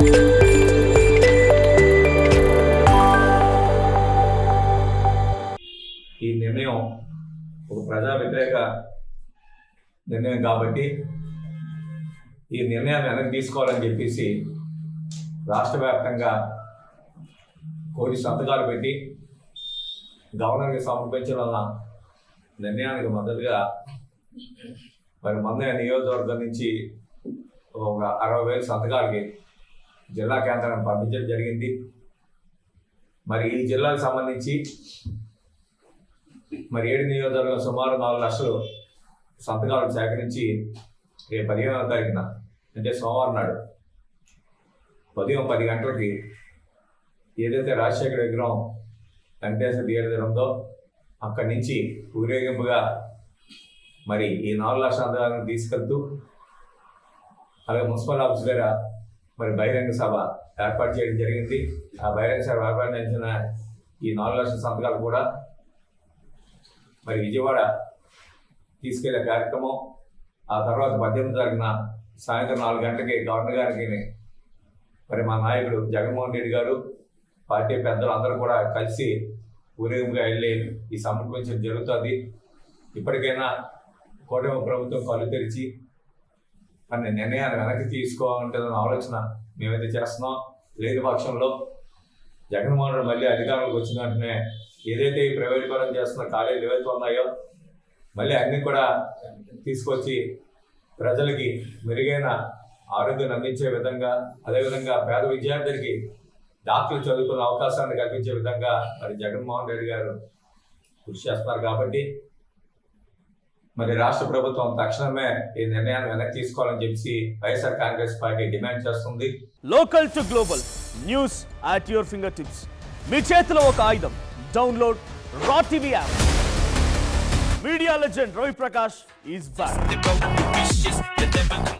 ఈ నిర్ణయం ఒక ప్రజా వ్యతిరేక నిర్ణయం కాబట్టి ఈ నిర్ణయాన్ని వెనక్కి తీసుకోవాలని చెప్పేసి రాష్ట్ర వ్యాప్తంగా కోటి సంతకాలు పెట్టి గవర్నర్కి సమర్పించడం వల్ల నిర్ణయానికి మద్దతుగా మరి మందయ్య నియోజకవర్గం నుంచి ఒక 60,000 సంతకాలకి జిల్లా కేంద్రాన్ని పంపించడం జరిగింది. మరి ఈ జిల్లాకు సంబంధించి మరి 7 నియోజకవర్గం సుమారు 4 లక్షలు సంతకాలు సేకరించి రేపు 15వ తారీఖున అంటే సోమవారం నాడు ఉదయం 10 గంటలకి ఏదైతే రాజశేఖర విగ్రహం వెంకటేశ్వర థియేటర్ ఉందో అక్కడి నుంచి ఊరేగింపుగా మరి ఈ 4 లక్షల సంతకాలను తీసుకెళ్తూ అలాగే మున్సిపల్ ఆఫీస్ దగ్గర మరి బహిరంగ సభ ఏర్పాటు చేయడం జరిగింది. ఆ బహిరంగ సభ ఏర్పాటు చేసిన ఈ 4 లక్షల సంతకాలు కూడా మరి విజయవాడ తీసుకెళ్లే కార్యక్రమం. ఆ తర్వాత 18వ తారీఖున సాయంత్రం 4 గంటలకి గవర్నర్ గారికి మరి మా నాయకుడు జగన్మోహన్ రెడ్డి గారు పార్టీ పెద్దలు అందరూ కూడా కలిసి ఊరేగింపుగా వెళ్ళి ఈ సమర్పించడం జరుగుతుంది. ఇప్పటికైనా కూటమి ప్రభుత్వం కళ్ళు తెరిచి అనే నిర్ణయాన్ని వెనక్కి తీసుకోవాలంటుందన్న ఆలోచన మేమైతే చేస్తున్నాం. లేని పక్షంలో జగన్మోహన్ రెడ్డి మళ్ళీ అధికారంలోకి వచ్చిన వెంటనే ఏదైతే ఈ ప్రైవేట్ పరం చేస్తున్న కాలేజీలు ఏవైతే ఉన్నాయో మళ్ళీ అన్నీ కూడా తీసుకొచ్చి ప్రజలకి మెరుగైన ఆరోగ్యం అందించే విధంగా, అదేవిధంగా పేద విద్యార్థులకి డాక్టర్లు చదువుకునే అవకాశాన్ని కల్పించే విధంగా మరి జగన్మోహన్ రెడ్డి గారు కృషి చేస్తున్నారు. కాబట్టి మరి రాష్ట్ర ప్రభుత్వం తక్షణమే ఈ నిర్ణయాన్ని వెనక్కి తీసుకోవాలని చెప్పి వైఎస్ఆర్ కాంగ్రెస్ పార్టీ డిమాండ్ చేస్తుంది. Local to global news at your finger tips. మీ చేతిలో ఒక ఆయుధం. Download R TV app. Media legend Ravi Prakash is back.